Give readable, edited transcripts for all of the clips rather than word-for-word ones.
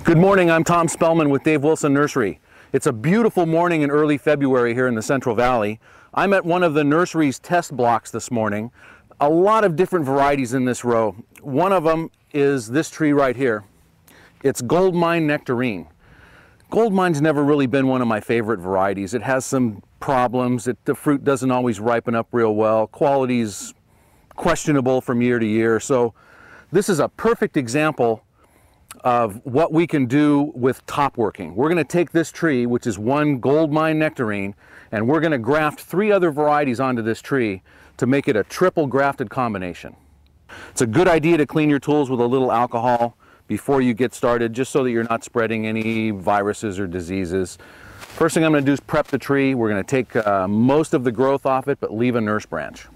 Good morning, I'm Tom Spellman with Dave Wilson Nursery. It's a beautiful morning in early February here in the Central Valley. I'm at one of the nursery's test blocks this morning. A lot of different varieties in this row. One of them is this tree right here. It's Goldmine Nectarine. Goldmine's never really been one of my favorite varieties. It has some problems. The fruit doesn't always ripen up real well. Quality's questionable from year to year. So this is a perfect example of what we can do with top working. We're going to take this tree, which is one Goldmine Nectarine, and we're going to graft 3 other varieties onto this tree to make it a triple grafted combination. It's a good idea to clean your tools with a little alcohol before you get started, just so that you're not spreading any viruses or diseases. First thing I'm going to do is prep the tree. We're going to take most of the growth off it, but leave a nurse branch.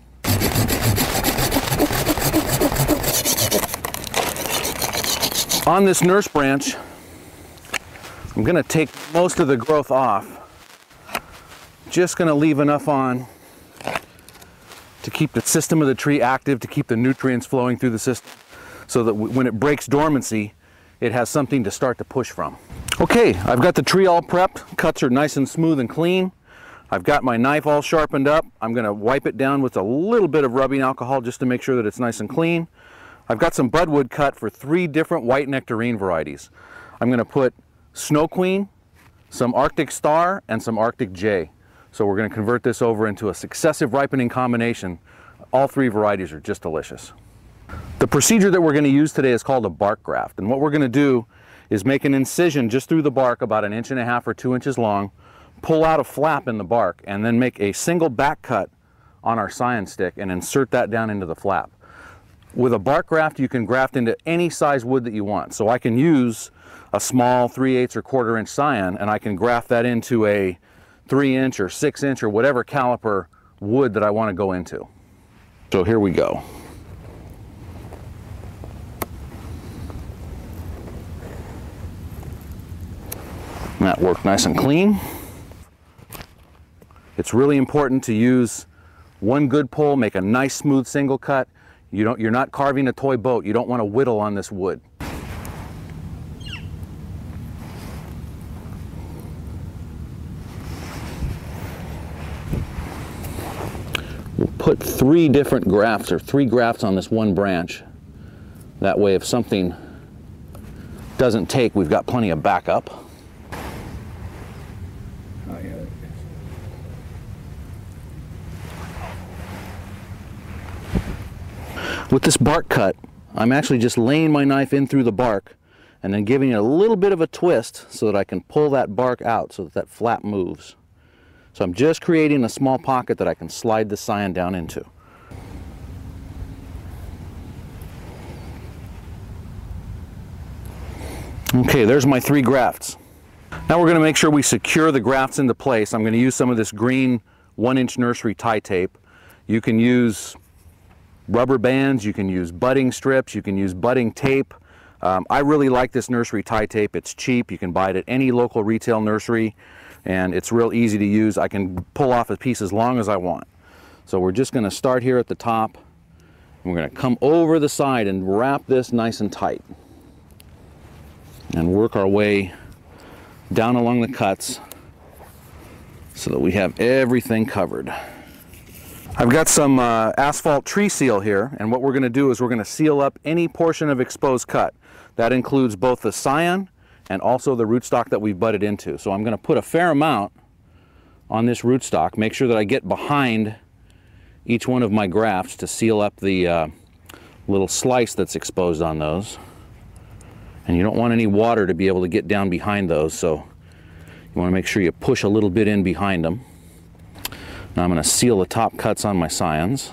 On this nurse branch, I'm going to take most of the growth off. Just going to leave enough on to keep the system of the tree active, to keep the nutrients flowing through the system, so that when it breaks dormancy, it has something to start to push from. Okay, I've got the tree all prepped. Cuts are nice and smooth and clean. I've got my knife all sharpened up. I'm going to wipe it down with a little bit of rubbing alcohol just to make sure that it's nice and clean. I've got some budwood cut for 3 different white nectarine varieties. I'm going to put Snow Queen, some Arctic Star, and some Arctic Jay. So we're going to convert this over into a successive ripening combination. All 3 varieties are just delicious. The procedure that we're going to use today is called a bark graft. And what we're going to do is make an incision just through the bark about 1.5 inches or 2 inches long, pull out a flap in the bark, and then make a single back cut on our scion stick and insert that down into the flap. With a bark graft, you can graft into any size wood that you want. So I can use a small 3/8 or 1/4 inch scion, and I can graft that into a 3-inch or 6-inch or whatever caliper wood that I want to go into. So here we go. That worked nice and clean. It's really important to use one good pull, make a nice smooth single cut. You're not carving a toy boat. You don't want to whittle on this wood. We'll put 3 different grafts, or 3 grafts on this one branch. That way if something doesn't take, we've got plenty of backup. With this bark cut, I'm actually just laying my knife in through the bark and then giving it a little bit of a twist so that I can pull that bark out so that that flap moves. So I'm just creating a small pocket that I can slide the scion down into. Okay, there's my 3 grafts. Now we're going to make sure we secure the grafts into place. I'm going to use some of this green 1-inch nursery tie tape. You can use rubber bands, you can use budding strips, you can use budding tape. I really like this nursery tie tape. It's cheap. You can buy it at any local retail nursery, and it's real easy to use. I can pull off a piece as long as I want. So we're just going to start here at the top, and we're going to come over the side and wrap this nice and tight and work our way down along the cuts so that we have everything covered. I've got some asphalt tree seal here, and what we're going to do is we're going to seal up any portion of exposed cut. That includes both the scion and also the rootstock that we've budded into. So I'm going to put a fair amount on this rootstock, make sure that I get behind each one of my grafts to seal up the little slice that's exposed on those. And you don't want any water to be able to get down behind those, so you want to make sure you push a little bit in behind them. Now I'm going to seal the top cuts on my scions.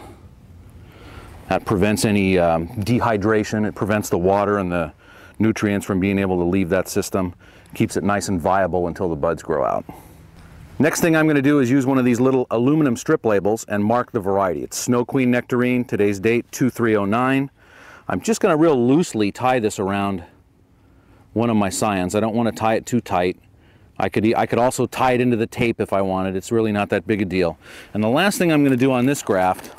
That prevents any dehydration. It prevents the water and the nutrients from being able to leave that system. Keeps it nice and viable until the buds grow out. Next thing I'm going to do is use one of these little aluminum strip labels and mark the variety. It's Snow Queen Nectarine, today's date 2309. I'm just going to real loosely tie this around one of my scions. I don't want to tie it too tight. I could also tie it into the tape if I wanted. It's really not that big a deal. And the last thing I'm going to do on this graft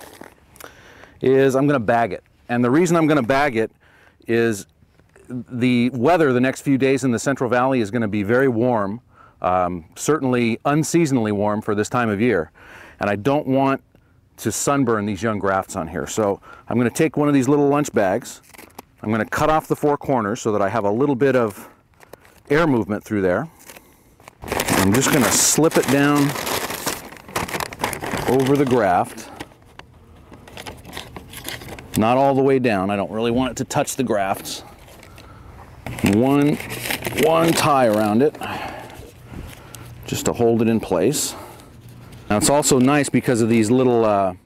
is I'm going to bag it. And the reason I'm going to bag it is the weather the next few days in the Central Valley is going to be very warm, certainly unseasonably warm for this time of year. And I don't want to sunburn these young grafts on here. So I'm going to take one of these little lunch bags. I'm going to cut off the four corners so that I have a little bit of air movement through there. I'm just going to slip it down over the graft. Not all the way down. I don't really want it to touch the grafts. One tie around it just to hold it in place. Now it's also nice because of these little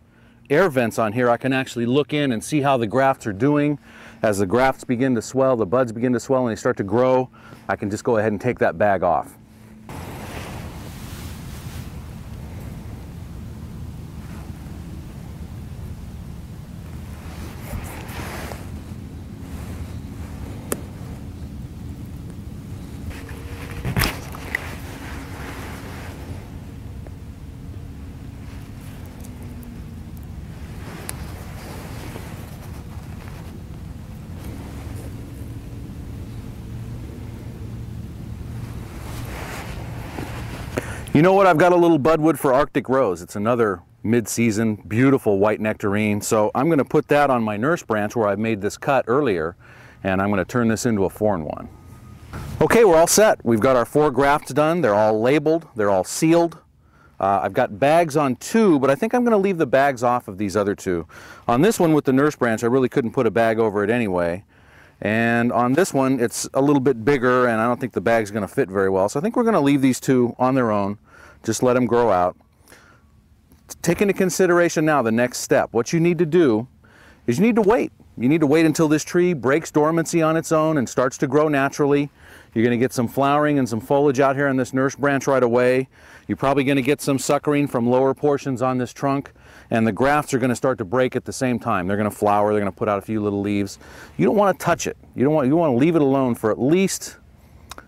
air vents on here. I can actually look in and see how the grafts are doing. As the grafts begin to swell, the buds begin to swell and they start to grow, I can just go ahead and take that bag off. You know what? I've got a little budwood for Arctic Rose. It's another mid-season, beautiful white nectarine. So I'm going to put that on my nurse branch where I made this cut earlier, and I'm going to turn this into a 4-in-1. Okay, we're all set. We've got our 4 grafts done. They're all labeled. They're all sealed. I've got bags on 2, but I think I'm going to leave the bags off of these other 2. On this one with the nurse branch, I really couldn't put a bag over it anyway. And on this one, it's a little bit bigger, and I don't think the bag's going to fit very well. So I think we're going to leave these 2 on their own. Just let them grow out. Take into consideration now the next step. What you need to do is you need to wait. You need to wait until this tree breaks dormancy on its own and starts to grow naturally. You're going to get some flowering and some foliage out here on this nurse branch right away. You're probably going to get some suckering from lower portions on this trunk, and the grafts are going to start to break at the same time. They're going to flower, they're going to put out a few little leaves. You don't want to touch it. You want to leave it alone for at least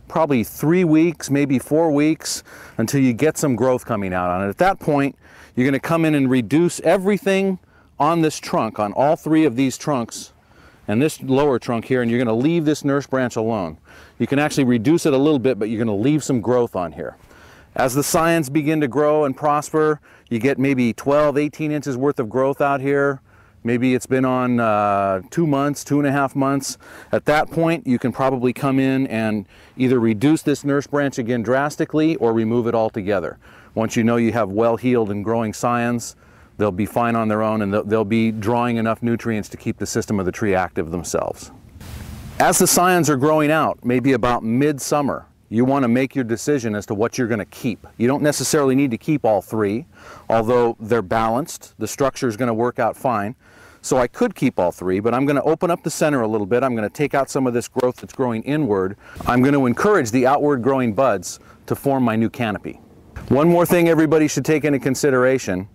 probably 3 weeks, maybe 4 weeks, until you get some growth coming out on it. At that point, you're going to come in and reduce everything on this trunk, on all 3 of these trunks, and this lower trunk here, and you're going to leave this nurse branch alone. You can actually reduce it a little bit, but you're going to leave some growth on here. As the scions begin to grow and prosper, you get maybe 12, 18 inches worth of growth out here. Maybe it's been on 2 months, 2.5 months. At that point, you can probably come in and either reduce this nurse branch again drastically or remove it altogether. Once you know you have well-healed and growing scions, they'll be fine on their own, and they'll be drawing enough nutrients to keep the system of the tree active themselves. As the scions are growing out, maybe about midsummer, you want to make your decision as to what you're going to keep. You don't necessarily need to keep all 3, although they're balanced. The structure is going to work out fine. So I could keep all 3, but I'm going to open up the center a little bit. I'm going to take out some of this growth that's growing inward. I'm going to encourage the outward growing buds to form my new canopy. One more thing everybody should take into consideration.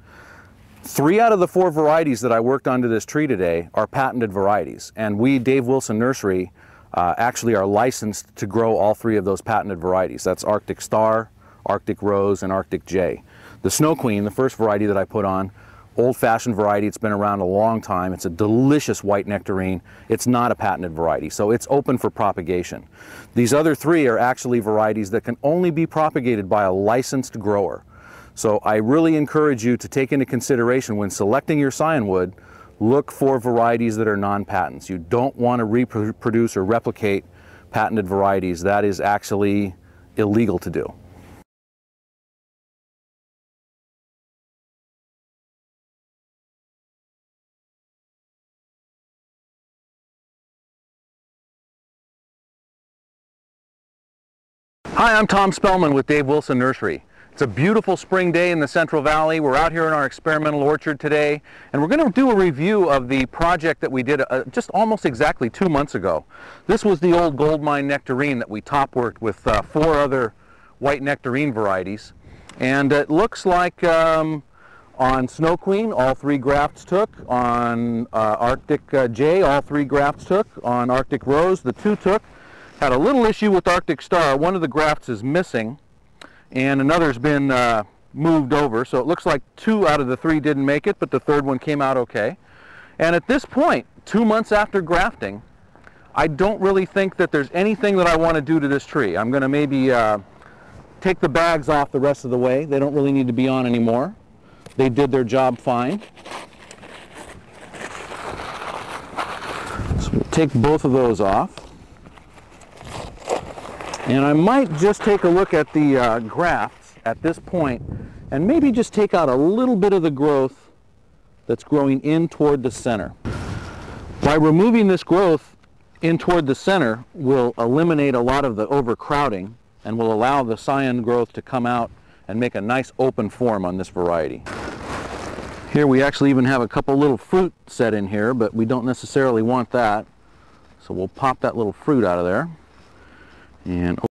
3 out of the 4 varieties that I worked onto this tree today are patented varieties, and we, Dave Wilson Nursery, actually are licensed to grow all 3 of those patented varieties. That's Arctic Star, Arctic Rose, and Arctic J. The Snow Queen, the first variety that I put on, old-fashioned variety. It's been around a long time. It's a delicious white nectarine. It's not a patented variety, so it's open for propagation. These other 3 are actually varieties that can only be propagated by a licensed grower. So I really encourage you to take into consideration when selecting your scion wood, look for varieties that are non-patents. You don't want to reproduce or replicate patented varieties. That is actually illegal to do. Hi, I'm Tom Spellman with Dave Wilson Nursery. It's a beautiful spring day in the Central Valley. We're out here in our experimental orchard today, and we're going to do a review of the project that we did just almost exactly 2 months ago. This was the old goldmine nectarine that we top worked with 4 other white nectarine varieties. And it looks like on Snow Queen, all 3 grafts took. On Arctic J, all 3 grafts took. On Arctic Rose, the 2 took. Had a little issue with Arctic Star. One of the grafts is missing, and another's been moved over. So it looks like 2 out of the 3 didn't make it, but the 3rd one came out okay. And at this point, 2 months after grafting, I don't really think that there's anything that I want to do to this tree. I'm going to maybe take the bags off the rest of the way. They don't really need to be on anymore. They did their job fine. So we'll take both of those off. And I might just take a look at the grafts at this point and maybe just take out a little bit of the growth that's growing in toward the center. By removing this growth in toward the center will eliminate a lot of the overcrowding and will allow the scion growth to come out and make a nice open form on this variety. Here we actually even have a couple little fruit set in here, but we don't necessarily want that. So we'll pop that little fruit out of there and